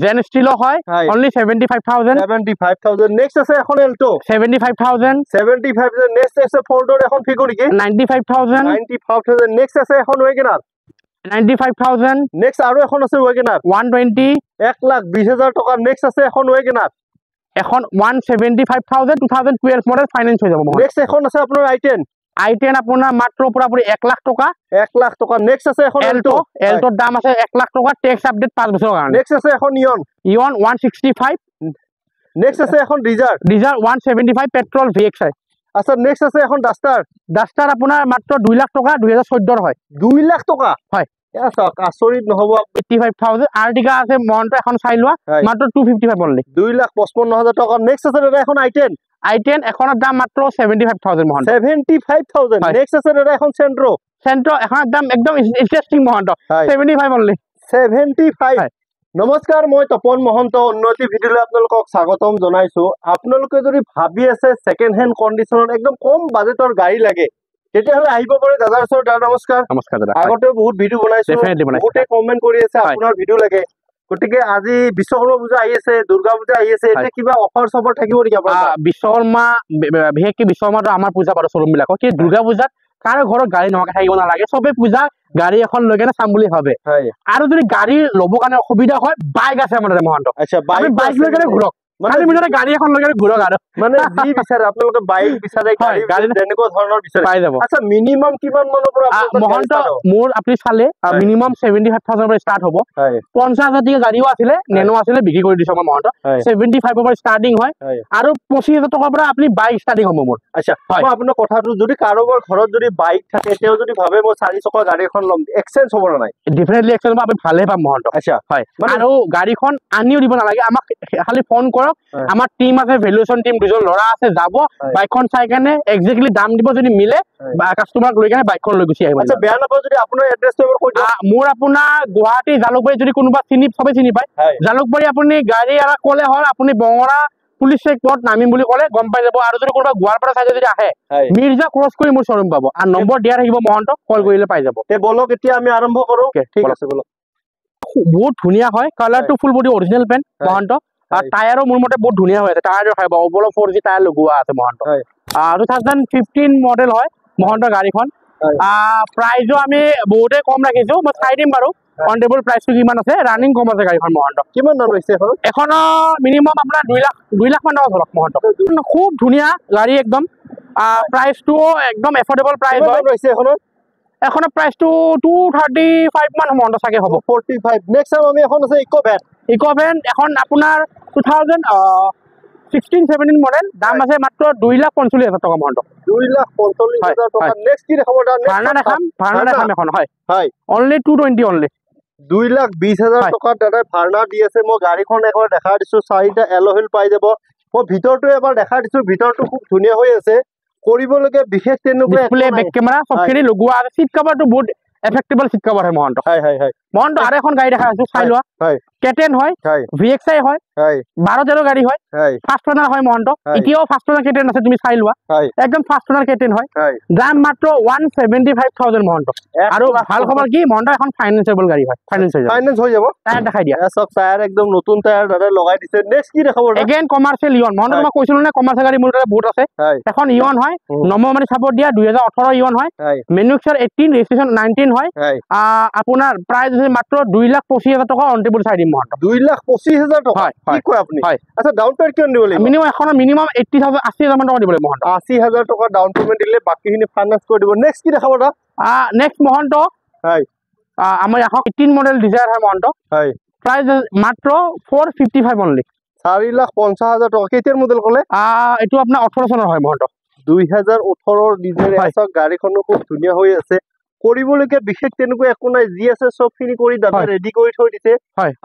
জেন still হয় only 75000 next আছে এখন এল্টো 75000 নেক্সট আছে ফ'ৰ ডোৰ এখন ফিগো নেকি 95000 নেক্সট আছে এখন ৱেগনাৰ 95000 নেক্সট আৰু এখন আছে ৱেগনাৰ 120 1,20,000 টকা নেক্সট আছে এখন ৱেগনাৰ এখন 175000 2012 মডেল ফাইনান্স হৈ যাব নেক্সট এখন আছে আপোনাৰ i10 আপোনাৰ মাত্ৰ পুৰাপুৰি 1 লাখ টকা নেক্সট আছে এখন এল্টোৰ দাম আছে 1 লাখ টকা টেক্স আপডেট 5 বছৰৰ কাৰণে নেক্সট আছে এখন ইয়ন 165 নেক্সট আছে এখন ডিজাৰ 175 পেট্ৰল VXI আচ্ছা নেক্সট আছে এখন ডাস্টাৰ আপোনাৰ মাত্ৰ 2 লাখ টকা 2014 হয় 2 লাখ টকা হয় আচৰিত নহব 85000 আৰ্টিকা আছে মহন্ত এখন চাই লোৱা মাত্ৰ 255 অনলি 2,55,000 টকা নেক্সট আছে দাদা এখন i10 এখনৰ দাম মাত্ৰ 75000 মহন্ত 75000 নেক্সট আছে দাদা এখন চেন্ট্ৰো এখনৰ দাম একদম ইন্টাৰেষ্টিং মহন্ত 75 অনলি 75 নমস্কাৰ মই তপন মহন্ত উন্নতি ভিডিঅ'লৈ আপোনালোকক স্বাগতম জনাইছো আপোনালোকে যদি ভাবি আছে সেকেন্ড হ্যান্ড কন্ডিশনত একদম কম বাজেটৰ গাড়ী লাগে তেতিয়াহলে আহিব পাৰে দাদাৰ ওচৰত নমস্কাৰ দাদা আগতে বহুত ভিডিঅ' বনাইছো বহুতে কমেন্ট কৰি আছে আপোনাৰ ভিডিঅ' লাগে গতিকে আজি বিশ্বকৰ্মা পূজা আহি আছে দুৰ্গা পূজা আহি আছে এটা কিবা অফাৰ সফৰ থাকিব নেকি আপোনাৰ বিশ্বকৰ্মা বিশেষকৈ বিশ্বকৰ্মাটো আমাৰ পূজা পাৰ শ্বৰুম বিলাকৰ কি দুৰ্গা পূজাত কাৰো ঘৰত গাড়ী নহাকে থাকিব নালাগে সবে পূজা গাড়ী এখন লৈ কেনে চাম বুলি ভাবে আৰু যদি গাড়ী ল'ব কাৰণে অসুবিধা হয় বাইক আছে আমাৰ মহন্ত আচ্ছা বাইক লৈ কেনে ঘূৰক মানে মিনিটে গাড়ী এখন লৈ কেনে ঘূৰক আৰু মানে যি বিচাৰে আপোনালোকে বাইক বিচাৰে গাড়ী যেনেকুৱা ধৰণৰ বিচাৰে পাই যাব আচ্ছা মিনিমাম কিমান মানৰ পৰা মহন্ত মোৰ আপুনি চালে মিনিমাম 75000 পৰা ষ্টাৰ্ট হ'ব 50000 টকা গাড়ীও আছিলে নেনো আছিলে বিক্ৰী কৰি দিছো মই মহন্ত 75 পৰা ষ্টাৰ্টিং হয় আৰু 25000 টকাৰ পৰা আপুনি বাইক ষ্টাৰ্টিং হ'ব মোৰ আচ্ছা মই আপোনাৰ কথাটো যদি কাৰোবাৰ ঘৰত যদি বাইক থাকে তেওঁ যদি ভাবে মই 4 চকা গাড়ী এখন ল'ম এক্সচেঞ্জ হ'ব না নাই ডেফিনেটলি এক্সচেঞ্জ হ'ব আপুনি ভালে পাম মহন্ত আচ্ছা হয় আৰু গাড়ীখন আনিও দিব নালাগে আমাক খালি ফোন কৰক আমাৰ টিম আছে ভ্যালুয়েশন টিম দুজন লৰা আছে যাব বাইকখন চাই কেনে এক্স্যাক্টলি দাম দিব যদি মিলে বা কাস্টমাৰক লৈ কেনে বাইকখন লৈ গুচি আহিব আচ্ছা বেয়া নাপাও যদি আপোনাৰ এড্ৰেছটো এবাৰ কৈ দিয়ক মোৰ আপোনাৰ গুৱাহাটী জালুকবাৰী যদি কোনোবা সবে চিনি পায় জালুকবাৰী আপুনি গাড়ী এৰা ক'লে হ'ল আপুনি বঙৰা পুলিচ চেকপোষ্ট নামিম বুলি ক'লে গম পাই যাব আৰু যদি কোনোবা গোৱালপাৰা সাইডে যদি আহে মিৰ্জা ক্ৰছ কৰি মোৰ শ্বৰুম পাব আৰু নম্বৰ দিয়া থাকিব মহন্ত কল কৰিলে পাই যাব তে বলক এতিয়া আমি আৰম্ভ কৰো ঠিক আছে বলক বহুত ধুনিয়া হয় কালাৰটো ফুল বডি অৰিজিনাল পেন মহন্ত আৰ টায়াৰও মোৰ মতে বহুত ধুনিয়া হয়েছে টায়াৰ খাইব ওপলো 4G টায়াৰ লগোৱা আছে মহন্ত 2015 মডেল হয় মহন্ত গাড়ীখন প্ৰাইজও আমি বহুতে কম ৰাখিছো মই চাই দিম বাৰু অন টেবল প্ৰাইসটো কিমান আছে ৰানিং কম আছে গাড়ীখন মহন্ত কিমান দাম লৈছে এখন মিনিমাম আপোনাৰ 2 লাখ মান ধৰক মহন্ত খুব ধুনিয়া গাড়ী একদম প্ৰাইসটো একদম এফৰ্ডেবল প্ৰাইস হয় লৈছে এখনৰ প্ৰাইসটো 235 মান মহন্ত চাগে হ'ব 45 নেক্সট টাইম আমি এখন আছে ইকোভেন এখন আপোনাৰ 2016-17 মডেল দাম আছে মাত্ৰ 2,45,000 টকা মহন্ত 2,45,000 টকা নেক্সট কি দেখাব ভাৰ্না দেখাম এখন হয় অনলি 220 অনলি 2,20,000 টকা দাদা ভাৰ্না দি আছে মই গাড়ীখন একবাৰ দেখা দিছো চাৰিটা এল'হিল পাই যাব মই ভিতৰটো এবাৰ দেখা দিছো ভিতৰটো খুব ধুনিয়া হৈ আছে কৰিবলকে বিশেষ তেনেকুৱা ডিসপ্লে বেক কেমেৰা সবখিনি লগোৱা আছে সিট কভাৰটো বহুত এফেক্টেবল সিট কভাৰ হয় মহন্ত মহন্ত আৰু এখন গাড়ী দেখা আছো চাই লোৱা কেটেন হয় VXI হয় 12 গাড়ী হয় ফাৰ্স্ট ওনাৰ হয় মহন্ত এতিয়াও ফাৰ্স্ট ওনাৰ কেটেন আছে তুমি চাই লোৱা একদম ফাৰ্স্ট ওনাৰ কেটেন হয় দাম মাত্ৰ 175,000 মহন্ত আৰু ভাল খবৰ কি মহন্ত এখন ফাইনান্সেবল গাড়ী হয় ফাইনান্স হৈ যাব টায়াৰ দেখাই দিয়া সব টায়াৰ একদম নতুন টায়াৰ দাদা লগাই দিছে নেক্সট কি দেখাব এগেইন কমাৰ্শিয়েল ইয়ন মহন্ত মই কৈছিলো না কমাৰ্শিয়েল গাড়ী মোৰ তাতে বহুত আছে এখন ইয়ন হয় নমমানি সাপোৰ্ট দিয়া 2018 ইয়ন হয় ম্যানুফ্যাকচাৰ 18 ৰেজিষ্ট্ৰেচন 19 হয় আপোনাৰ প্ৰাইস আছে মাত্ৰ 2,25,000 টকা অন টেবল চাই দিম মহন্ত 2,25,000 টকা কি কয় আপুনি আচ্ছা ডাউন পেমেন্ট কিমান দিব লাগিব মিনিমাম এখন মিনিমাম 80,000 মান টকা দিব লাগিব মহন্ত 80,000 টকা ডাউন পেমেন্ট দিলে বাকিখিনি ফাইনান্স কৰি দিব নেক্সট কি দেখাব দা নেক্সট মহন্ত আমাৰ এখন 18 মডেল ডিজায়াৰ হয় মহন্ত প্ৰাইস মাত্ৰ 455 অনলি 4,50,000 টকা কেতিয়াৰ মডেল ক'লে এইটো আপোনাৰ 18 চনৰ হয় মহন্ত 2018 ডিজায়াৰ আছে গাড়ীখনো খুব ধুনিয়া হৈ আছে কৰিবলকে বিশেষ তেনেকুৱা একো নাই জি আছে সবখিনি কৰি দাদা ৰেডি কৰি থৈ দিছে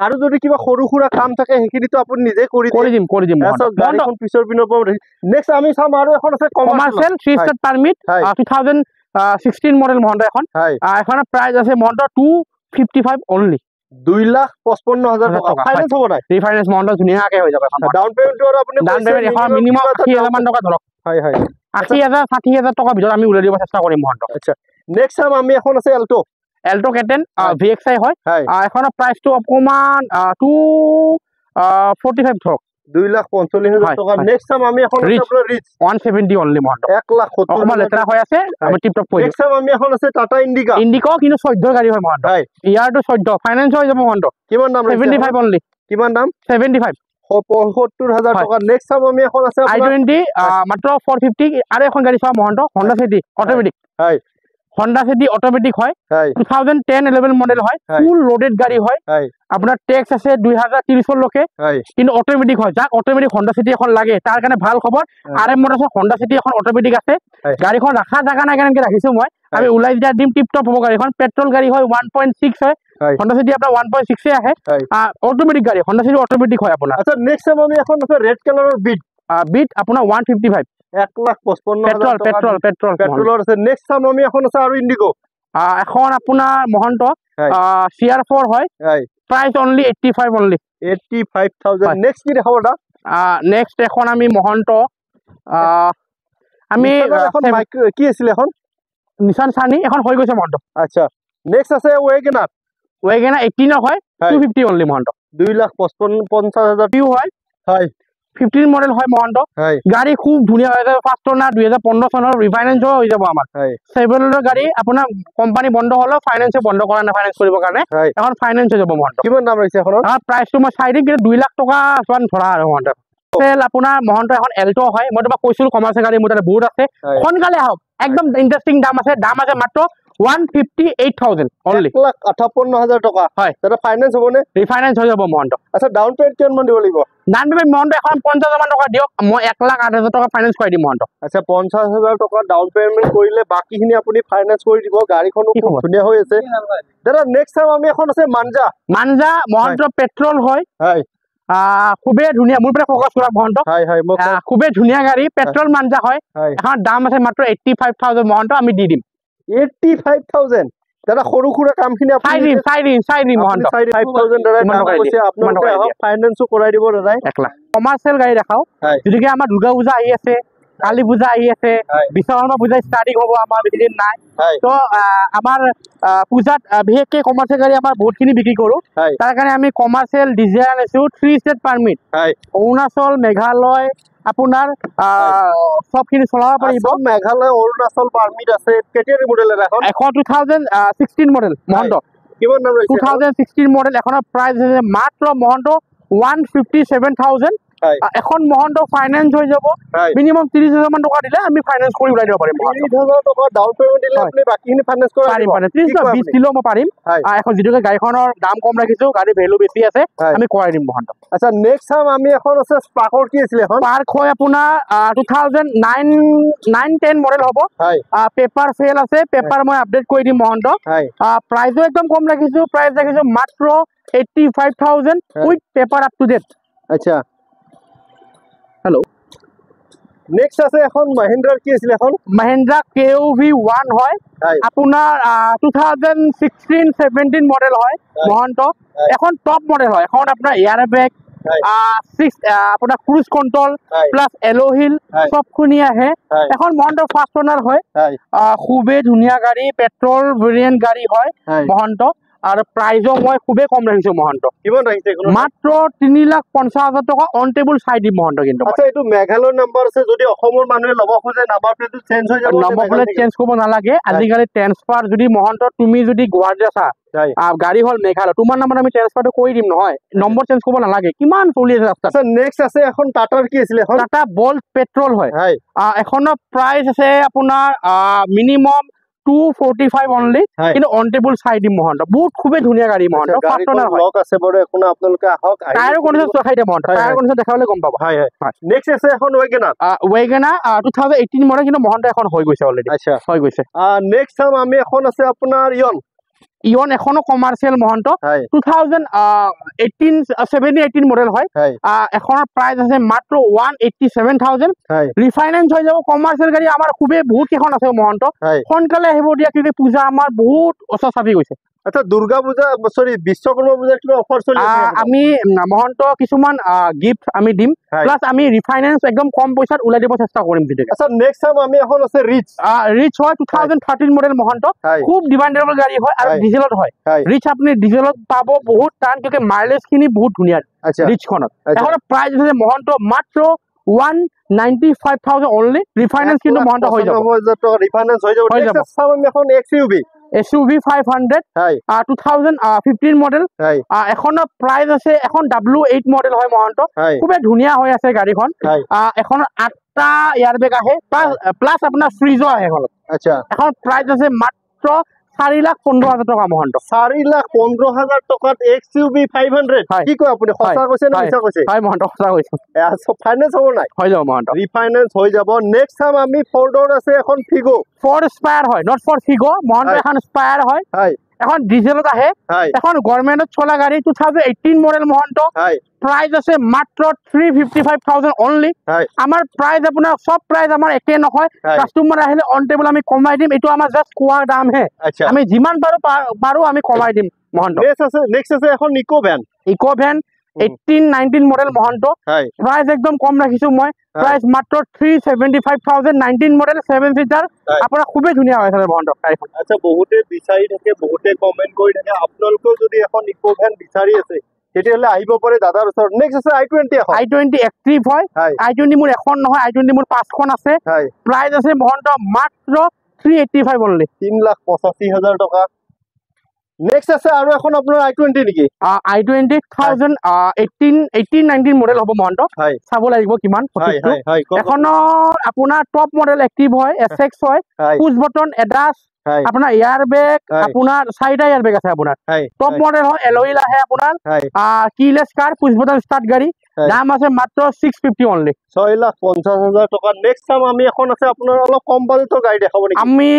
আৰু যদি কিবা সৰু সুৰা কাম থাকে সেইখিনিতো আপুনি নিজে কৰি দিম গাড়ীখন পিছৰ পিনৰ পৰা নেক্সট আমি চাম আৰু এখন আছে কমাৰ্শিয়েল 3 ষ্টাৰ পাৰমিট 2016 মডেল মহন্ত এখন এখনৰ প্ৰাইস আছে মহন্ত 255 অনলি 2,55,000 টকা ফাইনান্স হ'ব নাই ৰিফাইনেন্স মহন্ত ধুনিয়াকে হৈ যাব এখন ডাউন পেমেন্ট আৰু আপুনি ডাউন পেমেন্ট এখন মিনিমাম 80,000 মান টকা ধৰক 80,000 60,000 টকা ভিতৰত আমি উলাই দিব চেষ্টা কৰিম মহন্ত আচ্ছা নেক্সট টাইম আমি এখন আছে এল্টো এল্টো কেটেন VXI হয় এখনৰ প্ৰাইচটো অকমান 245 ধৰক 2,45,000 টকা নেক্সট টাইম আমি এখন আছে আপোনাৰ ৰিচ 170 অনলি মহন্ত 1,70,000 অকমান লেতেৰা হৈ আছে আমি টিপ টপ কৰি নেক্সট টাইম আমি এখন আছে টাটা ইন্ডিকা কিন্তু 14 গাড়ী হয় মহন্ত ইয়াৰটো 14 ফাইনান্স হৈ যাব মহন্ত কিমান দাম 75 অনলি কিমান দাম 75 75,000 টকা নেক্সট টাইম আমি এখন আছে i20 মাত্ৰ 450 আৰু এখন গাড়ী চাও মহন্ত Honda City অটোমেটিক হয় Honda City অটোমেটিক হয় 2010-11 মডেল হয় ফুল লোডেড গাড়ী হয় আপোনাৰ ট্যাক্স আছে 2030 লকে কিন্তু অটোমেটিক হয় যাক অটোমেটিক Honda City এখন লাগে তাৰ কাৰণে ভাল খবৰ RM মটৰছৰ Honda City এখন অটোমেটিক আছে গাড়ীখন ৰাখা জাগা নাই কাৰণে ৰাখিছো মই আমি উলাই দিয়া দিম টিপ টপ হ'ব গাড়ীখন পেট্ৰল গাড়ী হয় 1.6 হয় Honda City আপোনাৰ 1.6 এ আহে অটোমেটিক গাড়ী Honda City অটোমেটিক হয় আপোনাৰ আচ্ছা নেক্সট টাইম আমি এখন আছে ৰেড কালাৰৰ বিট আপোনাৰ 155 1,55,000 পেট্ৰলৰ আছে নেক্সট টাইম আমি এখন আছে আৰু ইন্ডিগো এখন আপোনাৰ মহন্ত CR4 হয় প্ৰাইস অনলি 85 অনলি 85,000 নেক্সট কি দেখাব দা নেক্সট এখন আমি মহন্ত আমি এখন বাইক কি আছিল এখন নিসান সানি এখন হৈ গৈছে মহন্ত আচ্ছা নেক্সট আছে ওয়েগনার 18 হয় 250 অনলি মহন্ত 2,55,000 পিউ হয় 15 মডেল হয় মহন্ত গাড়ী খুব ধুনিয়া হয় ফার্স্ট ওনার 2015 চনৰ ৰিফাইন্যান্স হৈ যাব আমাৰ সেভেলৰ গাড়ী আপোনাৰ কোম্পানী বন্ধ হলো ফাইনান্স বন্ধ কৰা না ফাইনান্স কৰিব কাৰণে এখন ফাইনান্স হৈ যাব মহন্ত কিমান দাম হৈছে এখন প্ৰাইসটো মই চাই দিম কিন্তু 2 লাখ টকা মান ধৰা আৰু মহন্ত সেল আপোনাৰ মহন্ত এখন এল্টো হয় মই তোমাক কৈছিলো কমাৰ্চিয়েল গাড়ী মোৰ তাতে বহুত আছে সোনকালে আহক একদম ইন্টাৰেস্টিং দাম আছে মাত্ৰ 158,000 only 1,58,000 টকা হয় এটা ফাইনান্স হবনে রিফাইন্যান্স হৈ যাব মহন্ত আচ্ছা ডাউন পেমেন্ট কিমান মান দিব লাগিব ডাউন পেমেন্ট মহন্ত এখন 50,000 টকা দিয়ক মই 1,08,000 টকা ফাইনান্স কৰি দিম মহন্ত আচ্ছা 50,000 টকা ডাউন পেমেন্ট কৰিলে বাকিখিনি আপুনি ফাইনান্স কৰি দিব গাড়ীখনো খুব ধুনিয়া হৈ আছে দাদা নেক্সট টাইম আমি এখন আছে মানজা মহন্ত পেট্ৰল হয় খুবে ধুনিয়া মোৰ পৰা ফোকাস কৰা মহন্ত খুবে ধুনিয়া গাড়ী পেট্ৰল মানজা হয় এখন দাম আছে মাত্ৰ 85,000 মহন্ত আমি দি দিম 85,000 দাদা সৰু খুৰা কামখিনি আপুনি চাই দিম মহন্ত 5,000 দাদা দাম কৈছে আপোনালোকে ফাইনান্সও কৰাই দিব দাদা 1 লাখ কমাৰ্চিয়েল গাড়ী দেখাও যদি আমাৰ দুৰ্গা পূজা আহি আছে কালী পূজা আহি আছে বিশ্বকৰ্মা পূজা ষ্টাৰ্টিং হ'ব আমাৰ বেছি দিন নাই তো আমাৰ পূজাত বিশেষকৈ কমাৰ্চিয়েল গাড়ী আমাৰ বহুতখিনি বিক্ৰী কৰোঁ তাৰ কাৰণে আমি কমাৰ্চিয়েল ডিজায়াৰ আনিছোঁ 3 ষ্টেট পাৰমিট অৰুণাচল মেঘালয় আপোনাৰ সবখিনি চলাব পাৰিব মেঘালয় অৰুণাচল পাৰমিট আছে কেতিয়াৰ মডেল এখন 2016 মডেল মহন্ত কিমান দাম ৰৈছে 2016 মডেল এখনৰ প্ৰাইস আছে মাত্ৰ মহন্ত 157,000 এখন মহন্ত ফাইনান্স হৈ যাব মিনিমাম 30,000 মান টকা দিলে আমি ফাইনান্স কৰি উলাই দিব পাৰিম 30,000 টকা ডাউন পেমেন্ট দিলে আপুনি বাকিখিনি ফাইনান্স কৰি পাৰিম 30 কিলো মই পাৰিম এখন যেটোকে গাড়ীখনৰ দাম কম ৰাখিছো গাড়ী ভ্যালু বেছি আছে আমি কৰাই দিম মহন্ত আচ্ছা নেক্সট টাইম আমি এখন আছে স্পাৰ্কৰ কি আছিল এখন স্পাৰ্ক হয় আপোনাৰ 2009-10 মডেল হ'ব পেপাৰ ফেল আছে পেপাৰ মই আপডেট কৰি দিম মহন্ত প্ৰাইসও একদম কম ৰাখিছো প্ৰাইস ৰাখিছো মাত্ৰ 85,000 with paper up to date আচ্ছা হেল্ল নেক্সট আছে এখন মহিন্দ্ৰাৰ কি আছিল এখন মহিন্দ্ৰা KOV1 হয় আপোনাৰ 2016-17 মডেল হয় মহন্ত এখন টপ মডেল হয় এখন আপোনাৰ এয়াৰ বেগ আপোনাৰ ক্ৰুজ কন্ট্ৰোল প্লাস এলোহিল সবখিনি আহে এখন মহন্ত ফাৰ্স্ট ওনাৰ হয় খুবে ধুনিয়া গাড়ী পেট্ৰল ভেৰিয়েন্ট গাড়ী হয় মহন্ত আৰু প্ৰাইসও মই খুবে কম ৰাখিছো মহন্ত কিমান ৰাখিছে এখন মাত্ৰ 3,50,000 টকা অন টেবল চাই দিম মহন্ত কিন্তু আচ্ছা এটো মেঘালয় নাম্বাৰ আছে যদি অসমৰ মানুহে ল'ব খোজে নাম্বাৰ প্লেটটো চেঞ্জ হৈ যাব নম্বৰ প্লেট চেঞ্জ কৰিব নালাগে আজিকালি ট্ৰান্সফাৰ যদি মহন্ত তুমি যদি গুৱাহাটী আছা গাড়ী হল মেঘালয় তোমাৰ নাম্বাৰ আমি ট্ৰান্সফাৰটো কৰি দিম নহয় নম্বৰ চেঞ্জ কৰিব নালাগে কিমান চলি আছে ৰাস্তা আচ্ছা নেক্সট আছে এখন টাটাৰ কি আছিল এখন টাটা বল্ট পেট্ৰল হয় এখনৰ প্ৰাইস আছে আপোনাৰ মিনিমাম 245 অনলি কিন্তু অন টেবল চাই দিম মহন্ত বহুত খুবে ধুনিয়া গাড়ী মহন্ত ফাৰ্স্ট ওনাৰ হয় লক আছে বড় এখন আপোনালোকে আহক টায়াৰ কন্ডিশন দেখাই দিম মহন্ত টায়াৰ কন্ডিশন দেখালে গম পাব হয় নেক্সট আছে এখন ওয়েগনাৰ 2018 মডেল কিন্তু মহন্ত এখন হৈ গৈছে অলৰেডি আচ্ছা হৈ গৈছে নেক্সট টাইম আমি এখন আছে আপোনাৰ ইয়ন এখনো কমাৰ্চিয়েল মহন্ত 2018-17 মডেল হয় এখনৰ প্ৰাইস আছে মাত্ৰ 187,000 ৰিফাইন্যান্স হৈ যাব কমাৰ্চিয়েল গাড়ী আমাৰ খুবে বহুত কেখন আছে মহন্ত সোনকালে আহিব দিয়া কিউকি পূজা আমাৰ বহুত ওচৰ চাপি গৈছে আচ্ছা দুৰ্গা পূজা সৰি বিশ্বকৰ্মা পূজাৰ কিবা অফাৰ চলি আছে আমি মহন্ত কিছুমান গিফ্ট আমি দিম প্লাস আমি রিফাইন্যান্স একদম কম পয়সাত উলাই দিব চেষ্টা কৰিম ভিডিঅ'। আচ্ছা নেক্সট টাইম আমি এখন আছে ৰিচ হয় 2013 মডেল মহন্ত খুব ডিমান্ডেবল গাড়ি হয় আৰু ডিজেলত হয় রিচ আপুনি ডিজেলত পাব বহুত টান কিয় মাইলেজ খিনি বহুত ধুনিয়া রিচ খনত এখন প্রাইস আছে মহন্ত মাত্ৰ 195,000 only রিফাইন্যান্স কিন্তু মহন্ত হৈ যাব রিফাইন্যান্স হৈ যাব নেক্সট টাইম আমি এখন SUV 500 2015 মডেল এখন প্রাইস আছে এখন W8 মডেল হয় মহন্ত খুব ধুনিয়া হৈ আছে গাড়ীখন এখন 8টা এয়ারব্যাগ আহে প্লাস আপোনাৰ ফ্ৰিজো আহে এখন আচ্ছা এখন প্ৰাইস আছে মাত্ৰ 4,15,000 টকা মহন্ত 4,15,000 টকাত XUV 500 কি কয় আপুনি সঁচা কৈছে নে মিছা কৈছে হয় মহন্ত সঁচা কৈছো ফাইনান্স হ'ব নাই হৈ যাব মহন্ত রিফাইন্যান্স হৈ যাব নেক্সট টাইম আমি ফোৰ্ডৰ আছে এখন ফিগো ফোর্ড স্পায়ার হয় নট ফর ফিগো মহন্ত এখন স্পায়ার হয় এখন ডিজেলত আহে এখন গভর্নমেন্টত চলা গাড়ী 2018 মডেল মহন্ত প্রাইস আছে মাত্ৰ 355,000 only আমাৰ প্ৰাইস আপোনাৰ সব প্ৰাইস আমাৰ একে নহয় কাস্টমাৰ আহিলে অন টেবল আমি কমাই দিম এটো আমাৰ জাস্ট কোৱা দাম হে আমি যিমান পাৰো আমি কমাই দিম মহন্ত নেক্সট আছে এখন ইকো ভ্যান 18-19 মডেল মহন্ত প্রাইস একদম কম রাখিছো মই প্রাইস মাত্ৰ 375,000 19 মডেল 7 সিটাৰ আপোনাৰ খুবই ধুনিয়া হয় মহন্ত গাড়ীখন আচ্ছা বহুতে বিচাৰি থাকে বহুতে কমেন্ট কৰি থাকে আপোনালোকেও যদি এখন ইকো ভ্যান বিচাৰি আছে তেতিয়াহলে আহিব পাৰে দাদাৰ ওচৰত নেক্সট আছে i20 এক্টিভ হয় i20 মোৰ এখন নহয় i20 মোৰ 5খন আছে প্ৰাইস আছে মহন্ত মাত্ৰ 385 only 3,85,000 টকা নেক্সট আছে আৰু এখন আপোনাৰ i20 নেকি i20 2018-19 মডেল হ'ব মহন্ত চাব লাগিব কিমান এখন আপোনাৰ টপ মডেল এক্টিভ হয় SX হয় পুশ বটন এডাস আপোনাৰ এয়াৰব্যাগ আপোনাৰ 4টা এয়াৰব্যাগ আছে আপোনাৰ টপ মডেল হয় এলইল আহে আপোনাৰ কিলেস কাৰ পুশ বটন স্টাৰ্ট গাড়ী দাম আছে মাত্ৰ 650 only 6,50,000 টকা নেক্সট টাইম আমি এখন আছে আপোনাৰ অলপ কম বাজেটৰ গাড়ী দেখাব নেকি আমি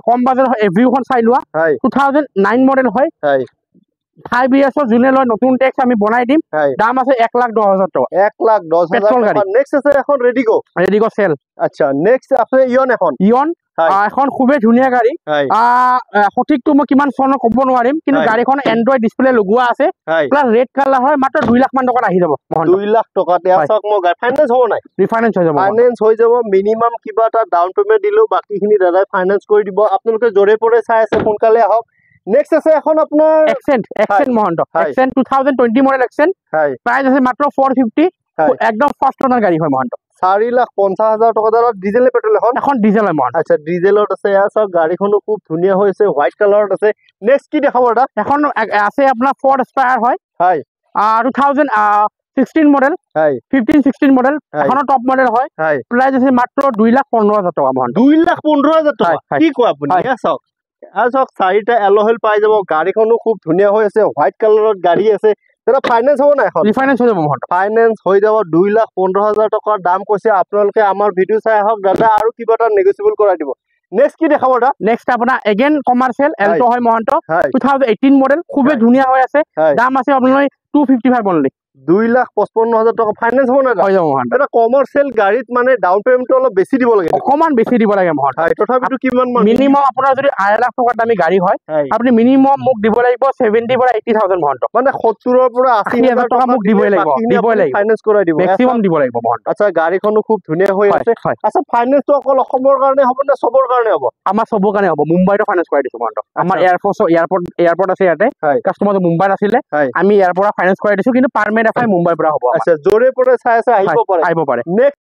কম বাজেটৰ এভিউখন চাই লোৱা 2009 মডেল হয় 5 years জুনে লয় নতুন ট্যাক্স আমি বনাই দিম দাম আছে 1,10,000 টাকা 1,10,000 টাকা নেক্সট আছে এখন রেডিগো সেল আচ্ছা নেক্সট আছে ইয়ন এখন খুবই ধুনিয়া গাড়ী সঠিকটো মই কিমান চনৰ ক'ব নোৱাৰিম কিন্তু গাড়ীখন এন্ড্ৰইড ডিসপ্লে লগোৱা আছে প্লাস ৰেড কালাৰ হয় মাত্ৰ 2 লাখ মান টকাত আহি যাব 2 লাখ টকাতে আছক মই ফাইনান্স হ'ব নাই ৰিফাইন্যান্স হৈ যাব মিনিমাম কিবা এটা ডাউন পেমেন্ট দিলো বাকিখিনি দাদাই ফাইনান্স কৰি দিব আপোনালোকে জৰে পৰে চাই আছে সোনকালে আহক নেক্সট আছে এখন আপোনাৰ Xcent Mahanta Xcent 2020 model Xcent price আছে মাত্ৰ 450 একদম ফার্স্ট ওনার গাড়ী হয় মহন্ত 4,50,000 টাকা দাম ডিজেল নে পেট্রোল এখন ডিজেল হয় মহন্ত আচ্ছা ডিজেলত আছে সব গাড়ীখনো খুব ধুনিয়া হৈছে হোয়াইট কালাৰত আছে নেক্সট কি দেখাব এটা এখন আছে আপোনাৰ ফোর্ড স্পায়ার হয় 2016 মডেল 15-16 মডেল এখন টপ মডেল হয় প্রাইস আছে মাত্ৰ 2,15,000 টাকা মহন্ত 2,15,000 টাকা কি কয় আপুনি সব 4টা এলহেল পাই যাব গাড়ীখনো খুব ধুনিয়া হৈ আছে হোয়াইট কালাৰত গাড়ী আছে তেৰা ফাইনান্স হ'ব না এখন ৰিফাইন্যান্স হৈ যাব মহন্ত ফাইনান্স হৈ যাব 2,15,000 টকাৰ দাম কৈছে আপোনালোকে আমাৰ ভিডিও চাই আহক দাদা আৰু কিবা এটা নেগোচিয়েবল কৰাই দিব নেক্সট কি দেখাব দা নেক্সট আপোনাৰ এগেইন কমাৰ্শিয়াল এল্টো হয় মহন্ত 2018 মডেল খুবই ধুনিয়া হৈ আছে দাম আছে আপোনাৰ 255 only 2,55,000 টাকা ফাইনান্স হ'ব না হৈ যাব মহন্ত এটা কমাৰ্শিয়াল গাড়ীত মানে ডাউন পেমেন্ট অলপ বেছি দিব লাগে অকমান বেছি দিব লাগে মহন্ত তথাপিতো কিমান মিনিমাম আপোনাৰ যদি 1 লাখ টকাৰ দামী গাড়ী হয় আপুনি মিনিমাম মোক দিব লাগিব 70 পৰা 80,000 মহন্ত মানে 70 পৰা 80,000 টকা মোক দিবই লাগিব ফাইনান্স কৰাই দিব ম্যাক্সিমাম দিব লাগিব মহন্ত আচ্ছা গাড়ীখনো খুব ধুনিয়া হৈ আছে আচ্ছা ফাইনান্সটো অকল অসমৰ কাৰণে হ'ব না সবৰ কাৰণে হ'ব আমাৰ সবৰ কাৰণে হ'ব মুম্বাইটো ফাইনান্স কৰাই দিছো মহন্ত আমাৰ এয়াৰপোৰ্ট আছে ইয়াতে কাস্টমাৰ মুম্বাইত আছিলে আমি ইয়াৰ পৰা ফাইনান্স কৰাই দিছো কিন্তু পাৰমেন্ট এফআই মুম্বাইৰ পৰা হ'ব আচ্ছা জোৰে পৰে চাই আহিব পাৰে নেক্সট